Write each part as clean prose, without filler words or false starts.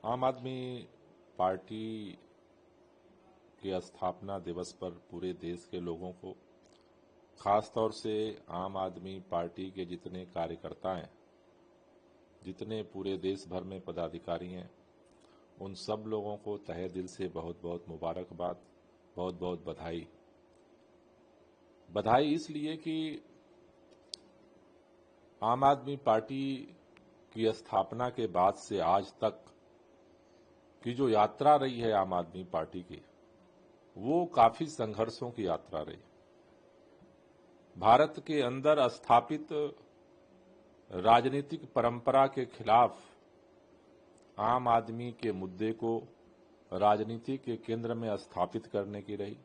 आम आदमी पार्टी के स्थापना दिवस पर पूरे देश के लोगों को, खासतौर से आम आदमी पार्टी के जितने कार्यकर्ता हैं, जितने पूरे देश भर में पदाधिकारी हैं, उन सब लोगों को तहे दिल से बहुत बहुत मुबारकबाद, बहुत बहुत बधाई। बधाई इसलिए कि आम आदमी पार्टी की स्थापना के बाद से आज तक की जो यात्रा रही है आम आदमी पार्टी की, वो काफी संघर्षों की यात्रा रही। भारत के अंदर स्थापित राजनीतिक परंपरा के खिलाफ आम आदमी के मुद्दे को राजनीति के केंद्र में स्थापित करने की रही।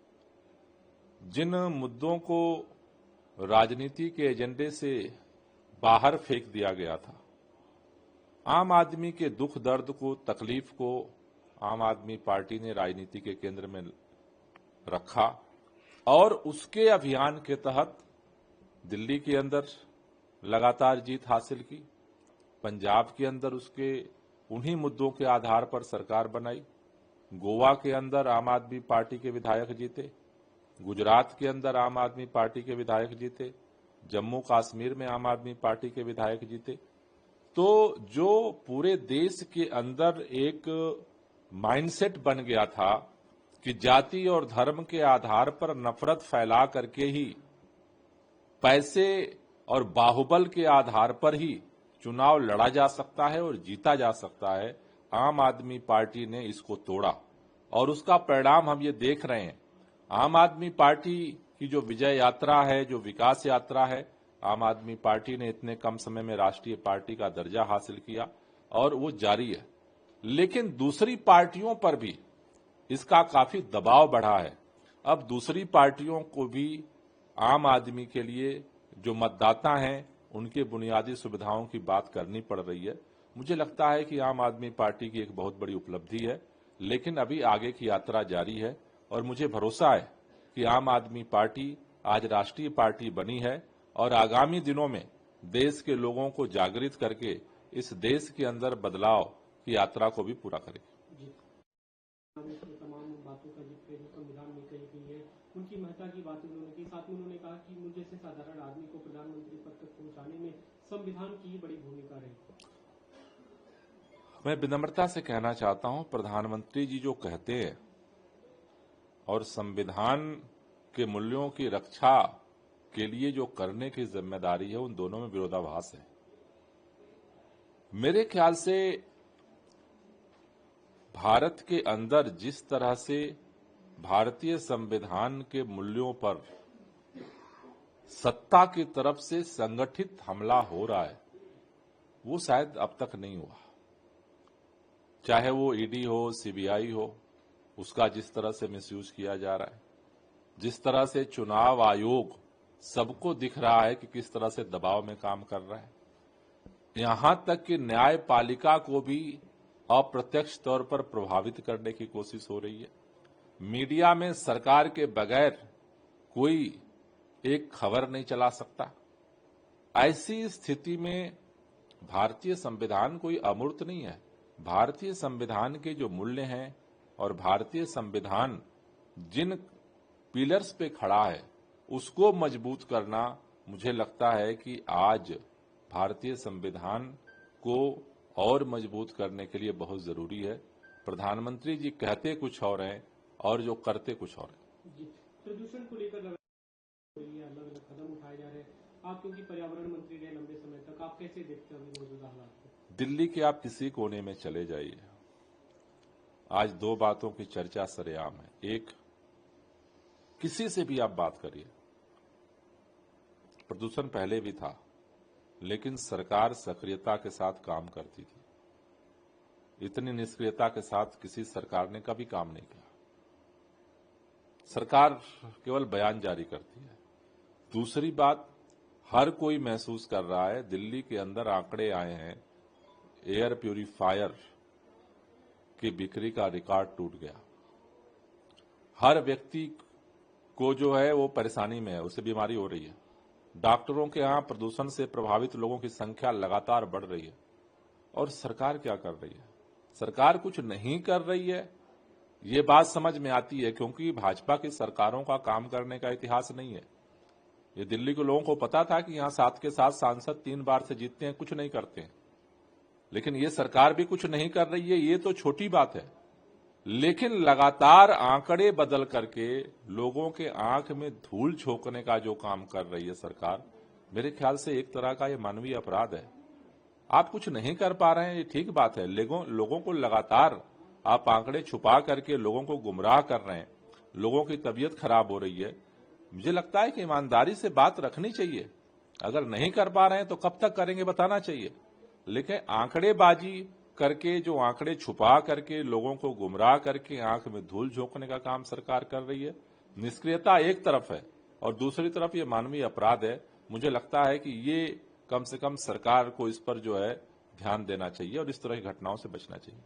जिन मुद्दों को राजनीति के एजेंडे से बाहर फेंक दिया गया था, आम आदमी के दुख दर्द को, तकलीफ को आम आदमी पार्टी ने राजनीति के केंद्र में रखा और उसके अभियान के तहत दिल्ली के अंदर लगातार जीत हासिल की, पंजाब के अंदर उसके उन्हीं मुद्दों के आधार पर सरकार बनाई, गोवा के अंदर आम आदमी पार्टी के विधायक जीते, गुजरात के अंदर आम आदमी पार्टी के विधायक जीते, जम्मू कश्मीर में आम आदमी पार्टी के विधायक जीते। तो जो पूरे देश के अंदर एक माइंडसेट बन गया था कि जाति और धर्म के आधार पर नफरत फैला करके ही, पैसे और बाहुबल के आधार पर ही चुनाव लड़ा जा सकता है और जीता जा सकता है, आम आदमी पार्टी ने इसको तोड़ा और उसका परिणाम हम ये देख रहे हैं। आम आदमी पार्टी की जो विजय यात्रा है, जो विकास यात्रा है, आम आदमी पार्टी ने इतने कम समय में राष्ट्रीय पार्टी का दर्जा हासिल किया और वो जारी है। लेकिन दूसरी पार्टियों पर भी इसका काफी दबाव बढ़ा है। अब दूसरी पार्टियों को भी आम आदमी के लिए जो मतदाता हैं, उनके बुनियादी सुविधाओं की बात करनी पड़ रही है। मुझे लगता है कि आम आदमी पार्टी की एक बहुत बड़ी उपलब्धि है, लेकिन अभी आगे की यात्रा जारी है और मुझे भरोसा है कि आम आदमी पार्टी आज राष्ट्रीय पार्टी बनी है और आगामी दिनों में देश के लोगों को जागृत करके इस देश के अंदर बदलाव की यात्रा को भी पूरा करेगी। तमाम बातों का जिक्र जो संविधान में कही गई है, उनकी महत्ता की बात उन्होंने की। साथ में उन्होंने कहा कि मुझे से साधारण आदमी को प्रधानमंत्री पद तक पहुंचाने में संविधान की बड़ी भूमिका रही। मैं विनम्रता से कहना चाहता हूं, प्रधानमंत्री जी जो कहते हैं और संविधान के मूल्यों की रक्षा के लिए जो करने की जिम्मेदारी है, उन दोनों में विरोधाभास है। मेरे ख्याल से भारत के अंदर जिस तरह से भारतीय संविधान के मूल्यों पर सत्ता की तरफ से संगठित हमला हो रहा है, वो शायद अब तक नहीं हुआ। चाहे वो ईडी हो, सीबीआई हो, उसका जिस तरह से मिसयूज किया जा रहा है, जिस तरह से चुनाव आयोग सबको दिख रहा है कि किस तरह से दबाव में काम कर रहा है, यहां तक कि न्यायपालिका को भी अप्रत्यक्ष तौर पर प्रभावित करने की कोशिश हो रही है। मीडिया में सरकार के बगैर कोई एक खबर नहीं चला सकता। ऐसी स्थिति में भारतीय संविधान कोई अमूर्त नहीं है। भारतीय संविधान के जो मूल्य हैं और भारतीय संविधान जिन पिलर्स पे खड़ा है, उसको मजबूत करना, मुझे लगता है कि आज भारतीय संविधान को और मजबूत करने के लिए बहुत जरूरी है। प्रधानमंत्री जी कहते कुछ और हैं और जो करते कुछ और हैं। प्रदूषण को लेकर अलग अलग कदम उठाए जा रहे हैं। आप क्योंकि पर्यावरण मंत्री रहे लंबे समय तक, आप कैसे देखते हैं मौजूदा हालात को? दिल्ली के आप किसी कोने में चले जाइए, आज दो बातों की चर्चा सरेआम है। एक, किसी से भी आप बात करिए, प्रदूषण पहले भी था, लेकिन सरकार सक्रियता के साथ काम करती थी। इतनी निष्क्रियता के साथ किसी सरकार ने कभी काम नहीं किया। सरकार केवल बयान जारी करती है। दूसरी बात, हर कोई महसूस कर रहा है, दिल्ली के अंदर आंकड़े आए हैं, एयर प्यूरिफायर की बिक्री का रिकॉर्ड टूट गया। हर व्यक्ति को जो है वो परेशानी में है, उससे बीमारी हो रही है। डॉक्टरों के यहां प्रदूषण से प्रभावित लोगों की संख्या लगातार बढ़ रही है। और सरकार क्या कर रही है? सरकार कुछ नहीं कर रही है, ये बात समझ में आती है, क्योंकि भाजपा की सरकारों का काम करने का इतिहास नहीं है। ये दिल्ली के लोगों को पता था कि यहां 7 के 7 सांसद 3 बार से जीतते हैं, कुछ नहीं करते हैं। लेकिन ये सरकार भी कुछ नहीं कर रही है, ये तो छोटी बात है। लेकिन लगातार आंकड़े बदल करके लोगों के आंख में धूल झोंकने का जो काम कर रही है सरकार, मेरे ख्याल से एक तरह का ये मानवीय अपराध है। आप कुछ नहीं कर पा रहे हैं, ये ठीक बात है। लोगों को लगातार आप आंकड़े छुपा करके लोगों को गुमराह कर रहे हैं, लोगों की तबीयत खराब हो रही है। मुझे लगता है कि ईमानदारी से बात रखनी चाहिए। अगर नहीं कर पा रहे हैं तो कब तक करेंगे बताना चाहिए। लेकिन आंकड़ेबाजी करके, जो आंकड़े छुपा करके लोगों को गुमराह करके आंख में धूल झोंकने का काम सरकार कर रही है। निष्क्रियता एक तरफ है और दूसरी तरफ ये मानवीय अपराध है। मुझे लगता है कि ये कम से कम सरकार को इस पर जो है ध्यान देना चाहिए और इस तरह की घटनाओं से बचना चाहिए।